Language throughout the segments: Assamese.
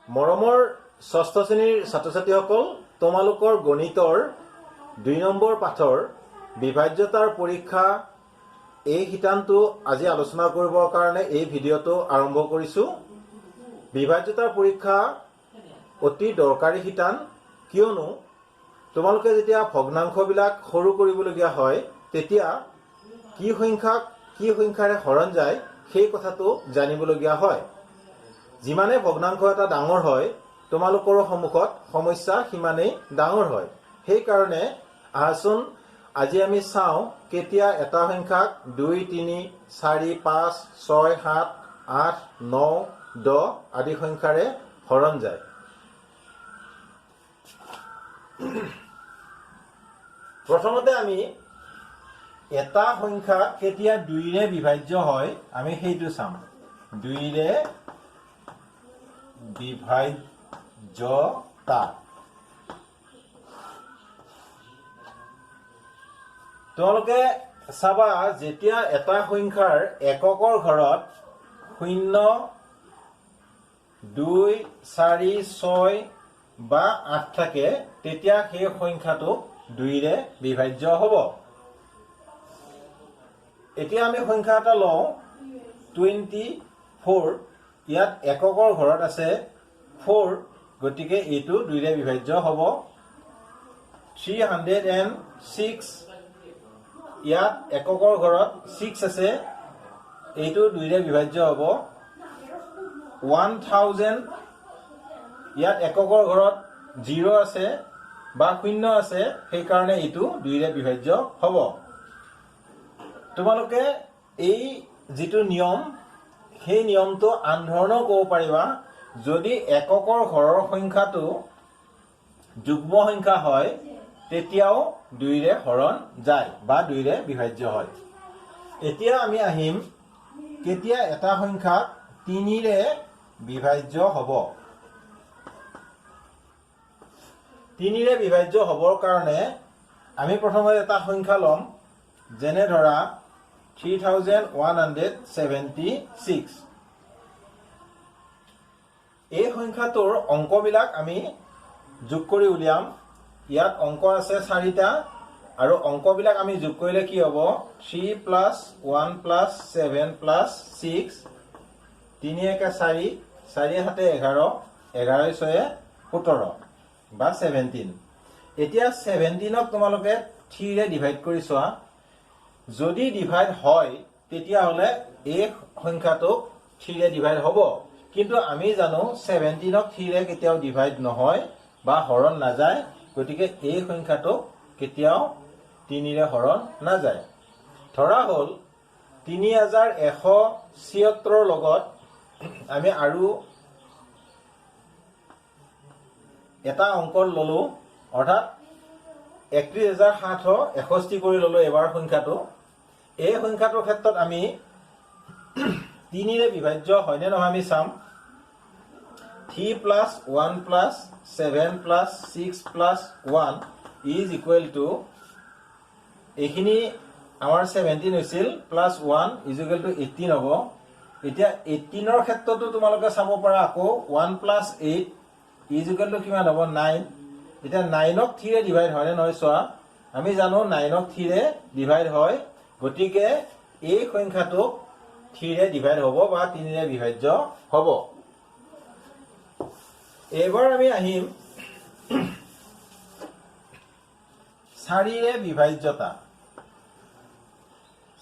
মৰমৰ ষষ্ঠ শ্ৰেণীৰ ছাত্ৰ ছাত্ৰীসকল, তোমালোকৰ গণিতৰ 2 নম্বৰ পাঠৰ বিভাজ্যতাৰ পৰীক্ষা এই শিতানটো আজি আলোচনা কৰিবৰ কাৰণে এই ভিডিঅ'টো আৰম্ভ কৰিছোঁ। বিভাজ্যতাৰ পৰীক্ষা অতি দৰকাৰী শিতান, কিয়নো তোমালোকে যেতিয়া ভগ্নাংশবিলাক সৰু কৰিবলগীয়া হয় তেতিয়া কি সংখ্যাৰে হৰণ যায় সেই কথাটো জানিবলগীয়া হয়। যিমানে ভগ্নাংশ এটা ডাঙৰ হয় তোমালোকৰ সন্মুখত সমস্যা সিমানেই ডাঙৰ হয়। সেইকাৰণে আহাচোন আজি আমি চাওঁ কেতিয়া এটা সংখ্যাক 2, 3, 4, 5, 6, 7, 8, 9, 10 আদি সংখ্যাৰে হৰণ যায়। প্ৰথমতে আমি এটা সংখ্যা কেতিয়া 2ৰে বিভাজ্য হয় আমি সেইটো চাম। 2ৰে বিভাজ্যতা। তোমালোকে চাবা যেতিয়া এটা সংখ্যাৰ এককৰ ঘৰত 0, 2, 4, 6 বা 8 থাকে তেতিয়া সেই সংখ্যাটো 2ৰে বিভাজ্য হ'ব। এতিয়া আমি সংখ্যা এটা লওঁ 24। ইয়াত এককৰ ঘৰত আছে 4, গতিকে এইটো 2ৰে বিভাজ্য হ'ব। 306, ইয়াত এককৰ ঘৰত 6 আছে, এইটো 2ৰে বিভাজ্য হ'ব। 1000, ইয়াত এককৰ ঘৰত 0 আছে বা 0 আছে, সেইকাৰণে এইটো 2ৰে বিভাজ্য হ'ব। তোমালোকে এই যিটো নিয়ম সেই নিয়মটো আন ধৰণেও ক'ব পাৰিবা। যদি এককৰ ঘৰৰ সংখ্যাটো যুগ্ম সংখ্যা হয় তেতিয়াও 2ৰে হৰণ যায় বা 2ৰে বিভাজ্য হয়। এতিয়া আমি আহিম কেতিয়া এটা সংখ্যা 3ৰে বিভাজ্য হ'ব। 3ৰে বিভাজ্য হ'বৰ কাৰণে আমি প্ৰথমে এটা সংখ্যা ল'ম, যেনে ধৰা 3176। এই সংখ্যাটোৰ অংকবিলাক আমি যোগ কৰি উলিয়াম। ইয়াত অংক আছে 4টা আৰু অংকবিলাক আমি যোগ কৰিলে কি হ'ব? 3 + 1 + 7 + 6, 3 × 1 = 4, 4 × 7 = 11, 11 × 6 = 17 বা 17। এতিয়া 17ক তোমালোকে 3ৰে ডিভাইড কৰি চোৱা। যদি ডিভাইড হয় তেতিয়াহ'লে এই সংখ্যাটোক 3ৰে ডিভাইড হ'ব। কিন্তু আমি জানো 17ক 3ৰে কেতিয়াও ডিভাইড নহয় বা হৰণ নাযায়, গতিকে এই সংখ্যাটোক কেতিয়াও 3ৰে হৰণ নাযায়। ধৰা হ'ল 3176 লগত আমি আৰু এটা অংক ল'লো, অৰ্থাৎ 31761 কৰি ল'লো এবাৰ সংখ্যাটো। এই সংখ্যাটোৰ ক্ষেত্ৰত আমি 3ৰে বিভাজ্য হয়নে নহয় আমি চাম। 3 + 1 + 7 + 6 + 1 = এইখিনি আমাৰ 17 হৈছিল, +1 = 18 হ'ব। এতিয়া 18ৰ ক্ষেত্ৰতো তোমালোকে চাব পাৰা আকৌ 1 + 8 = কিমান হ'ব? 9। এতিয়া 9ক 3ৰে ডিভাইড হয়নে নহয় চোৱা। আমি জানো 9ক 3ৰে ডিভাইড হয়, গতিকে এই সংখ্যাটোক 3ৰে ডিভাইড হ'ব বা 3ৰে বিভাজ্য হ'ব। এইবাৰ আমি আহিম 4ৰে বিভাজ্যতা।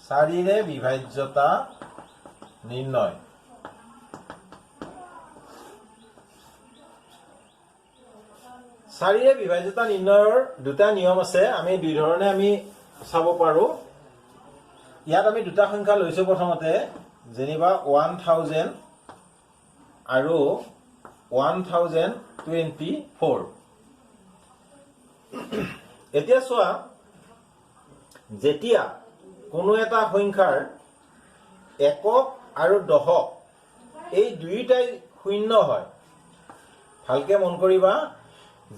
4ৰে বিভাজ্যতা নিৰ্ণয়। চাৰিৰে বিভাজ্যতা নিৰ্ণয়ৰ দুটা নিয়ম আছে। আমি দুই ধৰণে আমি চাব পাৰো। ইয়াত আমি দুটা সংখ্যা লৈছো। প্ৰথমতে যেনিবা 1000 আৰু 1024। এতিয়া চোৱা, যেতিয়া কোনো এটা সংখ্যাৰ একক আৰু দশক এই দুয়োটাই শূন্য হয়, ভালকে মন কৰিবা,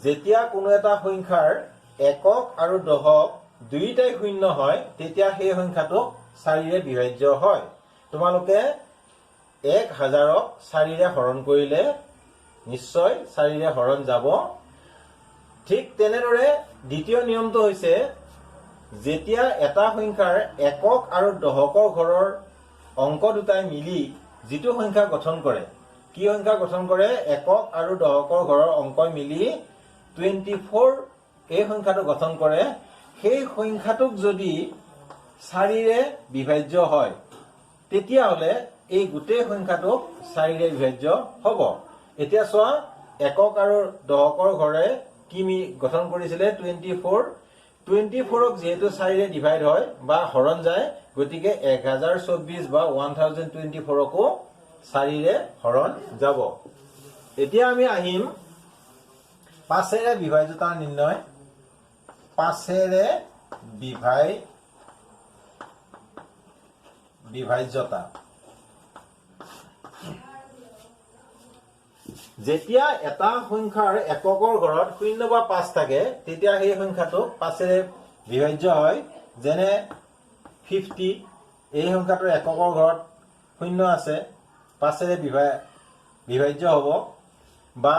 যেতিয়া কোনো এটা সংখ্যাৰ একক আৰু দশক দুয়োটাই শূন্য হয় তেতিয়া সেই সংখ্যাটো 4ৰে বিভাজ্য হয়। তোমালোকে 1000ক 4ৰে হৰণ কৰিলে নিশ্চয় 4ৰে হৰণ যাব। ঠিক তেনেদৰে দ্বিতীয় নিয়মটো হৈছে যেতিয়া এটা সংখ্যাৰ একক আৰু দশকৰ ঘৰৰ অংক দুটাই মিলি যিটো সংখ্যা গঠন কৰে, কি সংখ্যা গঠন কৰে? একক আৰু দশকৰ ঘৰৰ অংকই মিলি 24 এই সংখ্যাটো গঠন কৰে। সেই সংখ্যাটোক যদি 4ৰে বিভাজ্য হয় তেতিয়াহ'লে এই গোটেই সংখ্যাটোক 4ৰে বিভাজ্য হ'ব। এতিয়া চোৱা, একক আৰু দশকৰ ঘৰে কি গঠন কৰিছিলে? 24। 24ক যিহেতু 4ৰে ডিভাইড হয় বা হৰণ যায়, গতিকে 1024 বা 1024কো 4ৰে হৰণ যাব। এতিয়া আমি আহিম 5ৰে বিভাজ্যতা নিৰ্ণয়। 5ৰে বিভাজ্যতা। যেতিয়া এটা সংখ্যাৰ এককৰ ঘৰত 0 বা 5 থাকে তেতিয়া সেই সংখ্যাটো 5ৰে বিভাজ্য হয়। যেনে 50, এই সংখ্যাটোৰ এককৰ ঘৰত 0 আছে, 5ৰে বিভাজ্য হ'ব। বা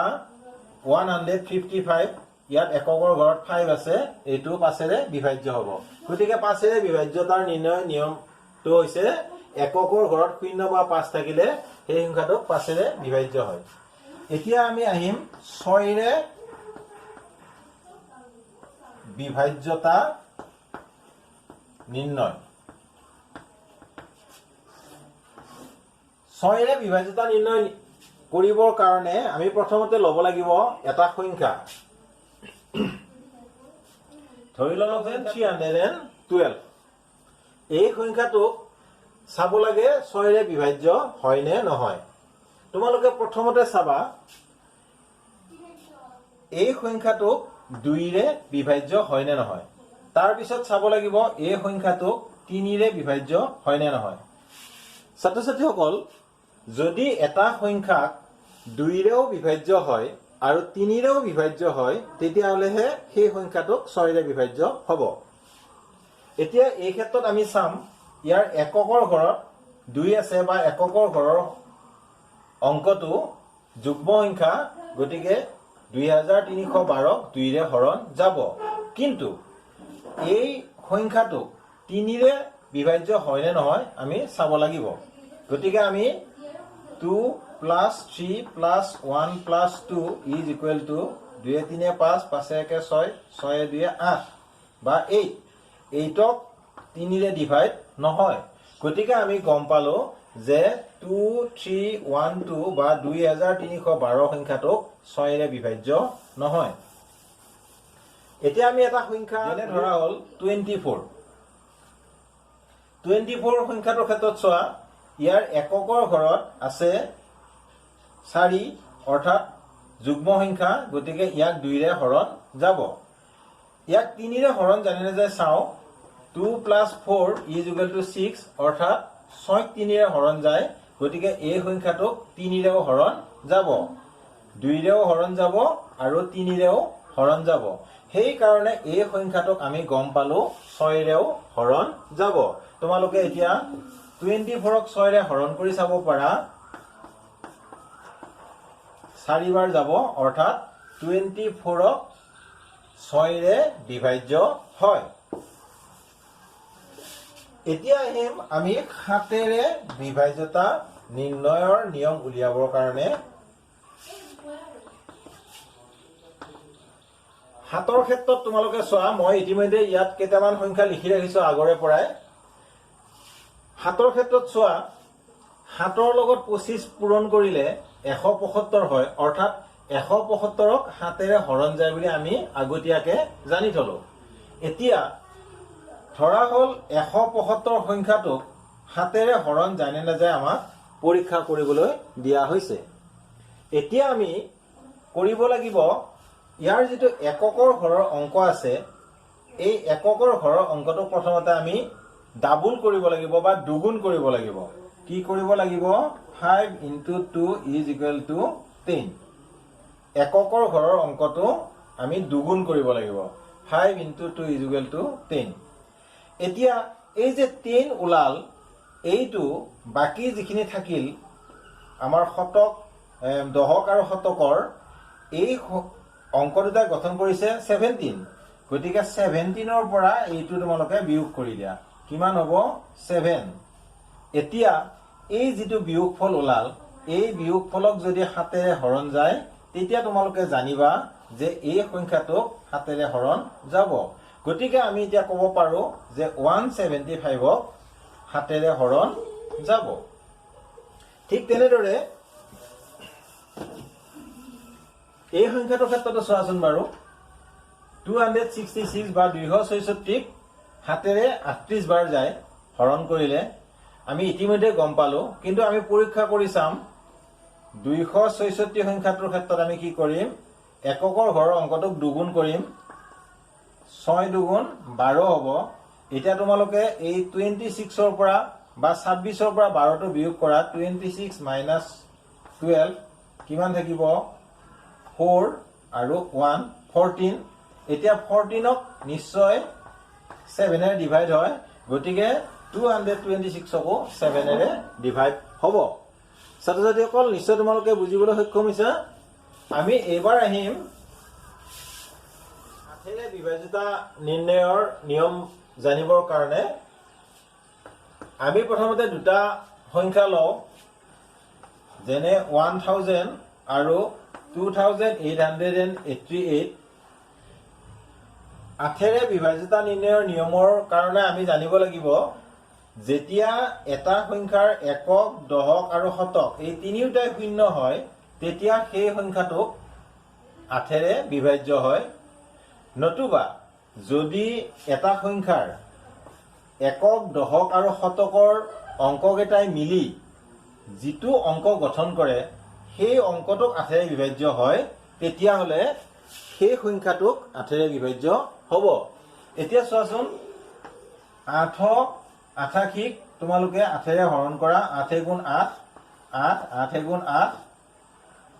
155, ইয়াত এককৰ ঘৰত 5 আছে, এইটো 5ৰে বিভাজ্য হ'ব। গতিকে 5ৰে বিভাজ্যতাৰ নিৰ্ণয় নিয়মটো হৈছে এককৰ ঘৰত 0 বা 5 থাকিলে সেই সংখ্যাটো 5ৰে বিভাজ্য হয়। এতিয়া আমি আহিম 6ৰে বিভাজ্যতা নিৰ্ণয়। 6ৰে বিভাজ্যতা নিৰ্ণয় কৰিবৰ কাৰণে আমি প্ৰথমতে ল'ব লাগিব এটা সংখ্যা। ধৰি লওক যে 312। এই সংখ্যাটোক চাব লাগে 6ৰে বিভাজ্য হয় নে নহয়। তোমালোকে প্ৰথমতে চাবা এই সংখ্যাটোক 2ৰে বিভাজ্য হয় নে নহয়। তাৰ পিছত চাব লাগিব এই সংখ্যাটোক 3ৰে বিভাজ্য হয় নে নহয়। ছাত্ৰ ছাত্ৰীসকল, যদি এটা সংখ্যাক 2ৰেও বিভাজ্য হয় আৰু 3ৰেও বিভাজ্য হয় তেতিয়াহ'লেহে সেই সংখ্যাটোক 6ৰে বিভাজ্য হ'ব। এতিয়া এই ক্ষেত্ৰত আমি চাম, ইয়াৰ এককৰ ঘৰত 2 আছে বা এককৰ ঘৰৰ অংকটো যুগ্ম সংখ্যা, গতিকে 2312ক 2ৰে হৰণ যাব। কিন্তু এই সংখ্যাটো 3ৰে বিভাজ্য হয় নে নহয় আমি চাব লাগিব। গতিকে আমি 2 + 3 + 1 + 2 = 2 3 5 5 1 6 6 2 8 বা 8। 8ক 3ৰে ডিভাইড নহয়। গতিকে আমি গম পালো যে 2312 বা 2312 সংখ্যাটোক 6ৰে বিভাজ্য নহয়। এতিয়া আমি এটা সংখ্যা যেনে ধৰা হ'ল 24। 24 সংখ্যাটোৰ ক্ষেত্ৰত চোৱা, ইয়াৰ এককৰ ঘৰত আছে 4, অৰ্থাৎ যুগ্ম সংখ্যা, গতিকে ইয়াক 2ৰে হৰণ যাব। ইয়াক 3ৰে হৰণ জানি নাযায় চাওঁ। 2 + 4 = 6, অৰ্থাৎ 6ক 3ৰে হৰণ যায়, গতিকে এই সংখ্যাটোক 3ৰেও হৰণ যাব, 2ৰেও হৰণ যাব আৰু 3ৰেও হৰণ যাব। সেইকাৰণে এই সংখ্যাটোক আমি গম পালো 6ৰেও হৰণ যাব। তোমালোকে এতিয়া 24ক 6ৰে হৰণ কৰি চাব পাৰা। 4 বাৰ যাব, অৰ্থাৎ 24ক 6ৰে বিভাজ্য হয়। এতিয়া আহিম আমি 7ৰে বিভাজ্যতা নিৰ্ণয়ৰ নিয়ম উলিয়াবৰ কাৰণে। 7ৰ ক্ষেত্ৰত তোমালোকে চোৱা, মই ইতিমধ্যে ইয়াত কেইটামান সংখ্যা লিখি ৰাখিছো আগৰে পৰাই। 7ৰ ক্ষেত্ৰত চোৱা, 7ৰ লগত 25 পূৰণ কৰিলে 175 হয়, অৰ্থাৎ 175ক 7ৰে হৰণ যায় বুলি আমি আগতীয়াকে জানি থলো। এতিয়া ধৰা হ'ল 175 সংখ্যাটোক 7ৰে হৰণ যায় নে নাযায় আমাক পৰীক্ষা কৰিবলৈ দিয়া হৈছে। এতিয়া আমি কৰিব লাগিব, ইয়াৰ যিটো এককৰ ঘৰৰ অংক আছে, এই এককৰ ঘৰৰ অংকটো প্ৰথমতে আমি ডাবুল কৰিব লাগিব বা দুগুণ কৰিব লাগিব। কি কৰিব লাগিব? 5 × 2 = 10। এককৰ ঘৰৰ অংকটো আমি দুগুণ কৰিব লাগিব। 5 × 2 = 10। এতিয়া এই যে 10 ওলাল, এইটো বাকী যিখিনি থাকিল আমাৰ শতক দহক আৰু শতকৰ এই অংক দুটা গঠন কৰিছে 17। গতিকে 17ৰ পৰা এইটো তোমালোকে বিয়োগ কৰি দিয়া। কিমান হ'ব? 7। এতিয়া এই যিটো বিয়োগফল ওলাল, এই বিয়োগফলক যদি 7ৰে হৰণ যায় তেতিয়া তোমালোকে জানিবা যে এই সংখ্যাটোক 7ৰে হৰণ যাব। গতিকে আমি এতিয়া ক'ব পাৰো যে 175ক 7ৰে হৰণ যাব। ঠিক তেনেদৰে এই সংখ্যাটোৰ ক্ষেত্ৰতো চোৱাচোন বাৰু। 266 বা 266ক 7ৰে 38 বাৰ যায় হৰণ কৰিলে আমি ইতিমধ্যে গম পালো। কিন্তু আমি পৰীক্ষা কৰি চাম 266 সংখ্যাটোৰ ক্ষেত্ৰত আমি কি কৰিম? এককৰ ঘৰৰ অংকটোক দুগুণ কৰিম। 6 দুগুণ 12 হ'ব। এতিয়া তোমালোকে এই 26ৰ পৰা বা 26ৰ পৰা 12টো বিয়োগ কৰা। 26 মাইনাছ 12 কিমান থাকিব? 4 আৰু 1 14। এতিয়া 14ক নিশ্চয় 7ৰে ডিভাইড হয়। গতিকে 226কো 7ৰে ডিভাইড হ'ব। ছাত্ৰ ছাত্ৰীসকল নিশ্চয় তোমালোকে বুজিবলৈ সক্ষম হৈছা। আমি এইবাৰ আহিম 8ৰে বিভাজ্যতা নিৰ্ণয়ৰ নিয়ম জানিবৰ কাৰণে। আমি প্ৰথমতে দুটা সংখ্যা লওঁ, যেনে 1000 আৰু 2888। 8ৰে বিভাজ্যতা নিৰ্ণয়ৰ নিয়মৰ কাৰণে আমি জানিব লাগিব যেতিয়া এটা সংখ্যাৰ একক, দহক আৰু শতক এই তিনিওটাই শূন্য হয় তেতিয়া সেই সংখ্যাটোক 8ৰে বিভাজ্য হয়। নতুবা যদি এটা সংখ্যাৰ একক, দহক আৰু শতকৰ অংককেইটাই মিলি যিটো অংক গঠন কৰে সেই অংকটোক 8ৰে বিভাজ্য হয়, তেতিয়াহ'লে সেই সংখ্যাটোক 8ৰে বিভাজ্য হ'ব। এতিয়া চোৱাচোন 888ক তোমালোকে 8ৰে হৰণ কৰা। 8 গুণ 8 8 8 গুণ 8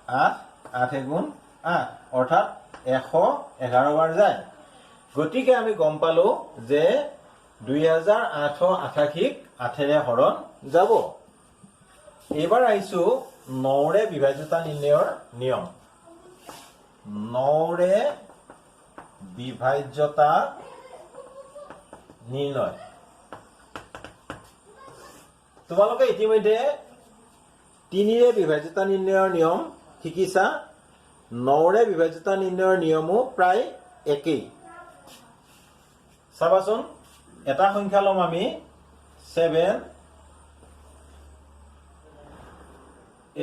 8 8 গুণ 8 অৰ্থাৎ 111 বাৰ যায়। গতিকে আমি গম পালো যে 2888ক 8ৰে হৰণ যাব। এইবাৰ আহিছো 9ৰে বিভাজ্যতা নিৰ্ণয়ৰ নিয়ম। 9ৰে বিভাজ্যতা নিৰ্ণয়। তোমালোকে ইতিমধ্যে 3ৰে বিভাজ্যতা নিৰ্ণয়ৰ নিয়ম শিকিছা। 9ৰে বিভাজ্যতা নিৰ্ণয়ৰ নিয়মো প্ৰায় একেই। চাবাচোন, এটা সংখ্যা ল'ম আমি 7।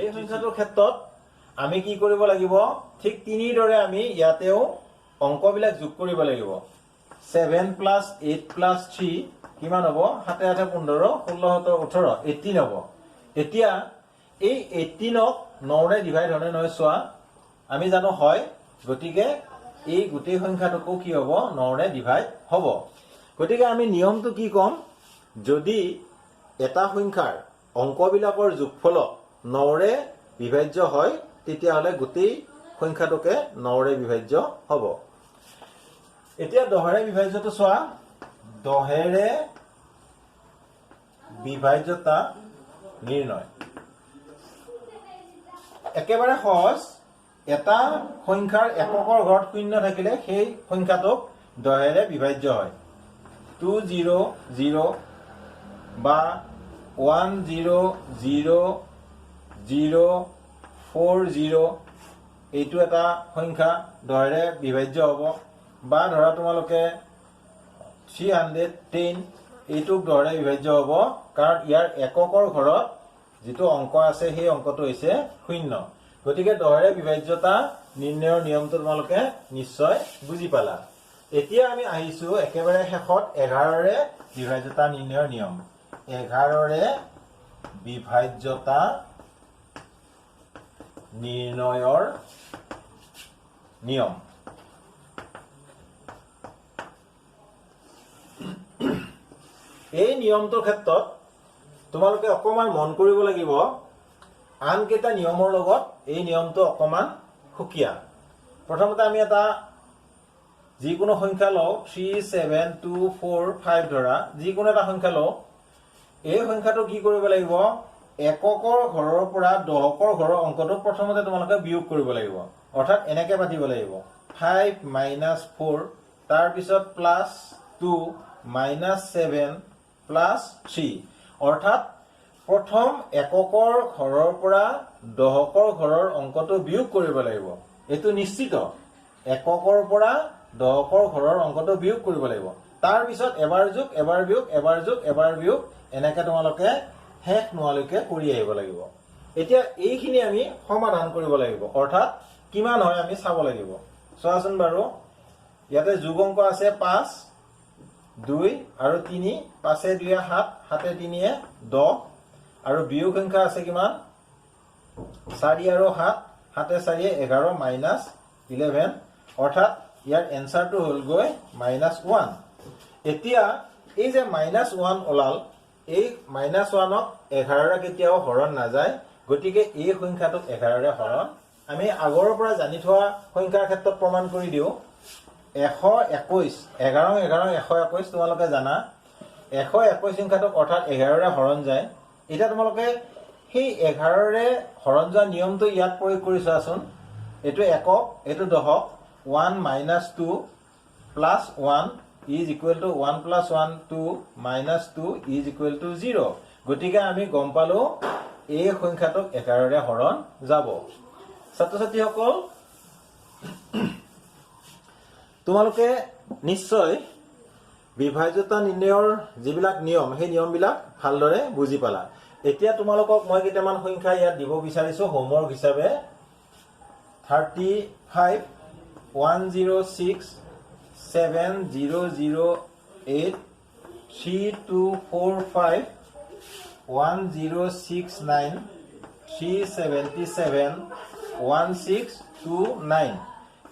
এই সংখ্যাটোৰ ক্ষেত্ৰত আমি কি কৰিব লাগিব? ঠিক 3ৰ দৰে আমি ইয়াতেও অংকবিলাক যোগ কৰিব লাগিব। 7 প্লাছ 8 প্লাছ 3 কিমান হ'ব? 7 8 15 16 17 18 18 হ'ব। এতিয়া এই 18ক 9ৰে ডিভাইড হয়নে নহয় চোৱা। আমি জানো হয়। গতিকে এই গোটেই সংখ্যাটোকো কি হ'ব? 9ৰে ডিভাইড হ'ব। গতিকে আমি নিয়মটো কি ক'ম? যদি এটা সংখ্যাৰ অংকবিলাকৰ যোগফলক 9ৰে বিভাজ্য হয় তেতিয়াহ'লে গোটেই সংখ্যাটোকে 9ৰে বিভাজ্য হ'ব। এতিয়া 10ৰে বিভাজ্যটো চোৱা। 10ৰে বিভাজ্যতা নিৰ্ণয় একেবাৰে সহজ। এটা সংখ্যাৰ এককৰ ঘৰত শূন্য থাকিলে সেই সংখ্যাটোক 10ৰে বিভাজ্য হয়। 200 বা 100,040 এইটো এটা সংখ্যা 10ৰে বিভাজ্য হ'ব। বা ধৰা তোমালোকে 310 এইটোক 10ৰে বিভাজ্য হ'ব, কাৰণ ইয়াৰ এককৰ ঘৰত যিটো অংক আছে সেই অংকটো হৈছে 0। গতিকে 10ৰে বিভাজ্যতা নিৰ্ণয়ৰ নিয়মটো তোমালোকে নিশ্চয় বুজি পালা। এতিয়া আমি আহিছো একেবাৰে শেষত 11ৰে বিভাজ্যতা নিৰ্ণয়ৰ নিয়ম। 11ৰে বিভাজ্যতা নিৰ্ণয়ৰ নিয়ম। এই নিয়মটোৰ ক্ষেত্ৰত তোমালোকে অকমান মন কৰিব লাগিব। আনকেইটা নিয়মৰ লগত এই নিয়মটো অকমান সুকীয়া। প্ৰথমতে আমি এটা যিকোনো সংখ্যা লওঁ, 3 7 2 4 5 ধৰা যিকোনো এটা সংখ্যা লওঁ। এই সংখ্যাটো কি কৰিব লাগিব? এককৰ ঘৰৰ পৰা দহকৰ ঘৰৰ অংকটো প্ৰথমতে তোমালোকে বিয়োগ কৰিব লাগিব অৰ্থাৎ এনেকৈ পাতিব লাগিব 5 - 4 তাৰপিছত +2 -7 +3 অৰ্থাৎ প্ৰথম এককৰ ঘৰৰ পৰা দহকৰ ঘৰৰ অংকটো বিয়োগ কৰিব লাগিব এইটো নিশ্চিত এককৰ পৰা দহকৰ ঘৰৰ অংকটো বিয়োগ কৰিব লাগিব তাৰপিছত এবাৰ যোগ এবাৰ বিয়োগ এবাৰ যোগ এবাৰ বিয়োগ এনেকৈ তোমালোকে শেষ নোহোৱালৈকে কৰি আহিব লাগিব এতিয়া এইখিনি আমি সমাধান কৰিব লাগিব অৰ্থাৎ কিমান হয় আমি চাব লাগিব চোৱাচোন বাৰু ইয়াতে যোগ অংক আছে 5 2 আৰু 3 5 2 7 7 3 10 আৰু বিয়োগ সংখ্যা আছে কিমান 4 আৰু 7 7 4 11 -11 অৰ্থাৎ ইয়াৰ এনসাৰটো হ'ল গৈ -1 এতিয়া এই যে -1 ওলাল এই -1ক 11ৰে কেতিয়াও হৰণ নাযায় গতিকে এই সংখ্যাটোক 11ৰে হৰণ আমি আগৰ পৰা জানি থোৱা সংখ্যাৰ ক্ষেত্ৰত প্ৰমাণ কৰি দিও 121 11 11 121 তোমালোকে জানা 121 সংখ্যাটোক অৰ্থাৎ 11ৰে হৰণ যায় এটা তোমালোকে সেই 11ৰে হৰণ যোৱা নিয়মটো ইয়াত প্ৰয়োগ কৰি চোৱাচোন এটো একক এটো দহক 1 - 2 + 1 is equal to 1 + 1 2 - 2 is equal to 0 গতিকে আমি গম পালো এই সংখ্যাটোক 11ৰে হৰণ যাব ছাত্ৰ ছাত্ৰীসকল তোমালোকে নিশ্চয় বিভাজ্যতা নিৰ্ণয়ৰ যিবিলাক নিয়ম সেই নিয়মবিলাক ভালদৰে বুজি পালা এতিয়া তোমালোকক মই কেইটামান সংখ্যা ইয়াত দিব বিচাৰিছো হোমৱৰ্ক হিচাপে 35 106 7008 3245 1069 377 1629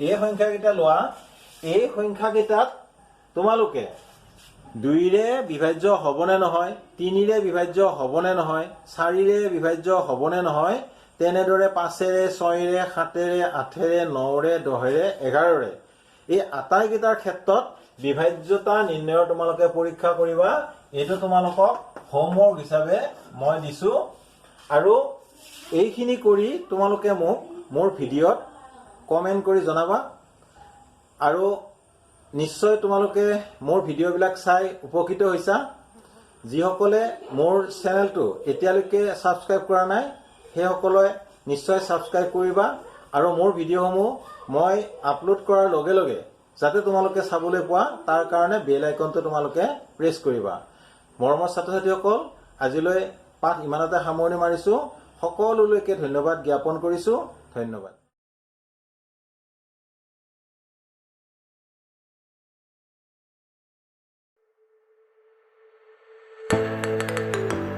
এই সংখ্যাকেইটা লোৱা এই সংখ্যাকেইটাত তোমালোকে 2ৰে বিভাজ্য হ'বনে নহয় 3ৰে বিভাজ্য হ'বনে নহয় 4ৰে বিভাজ্য হ'বনে নহয় তেনেদৰে 5ৰে 6ৰে 7ৰে 8ৰে 9ৰে 10ৰে 11ৰে এই আটাইকেইটাৰ ক্ষেত্ৰত বিভাজ্যতা নিৰ্ণয়ৰ তোমালোকে পৰীক্ষা কৰিবা এইটো তোমালোকক হোমৱৰ্ক হিচাপে মই দিছো আৰু এইখিনি কৰি তোমালোকে মোক মোৰ ভিডিঅ'ত কমেন্ট কৰি জনাবা আৰু নিশ্চয় তোমালোকে মোৰ ভিডিঅ'বিলাক চাই উপকৃত হৈছা যিসকলে মোৰ চেনেলটো এতিয়ালৈকে সাবস্ক্ৰাইব কৰা নাই সেইসকলে নিশ্চয় সাবস্ক্ৰাইব কৰিবা আৰু মোৰ ভিডিঅ'সমূহ মই আপলোড কৰাৰ লগে লগে যাতে তোমালোকে চাবলৈ পোৱা তাৰ কাৰণে বেল আইকনটো তোমালোকে প্ৰেছ কৰিবা মৰমৰ ছাত্ৰ ছাত্ৰীসকল আজিলৈ পাঠ ইমানতে সামৰণি মাৰিছো সকলোলৈকে ধন্যবাদ জ্ঞাপন কৰিছো ধন্যবাদ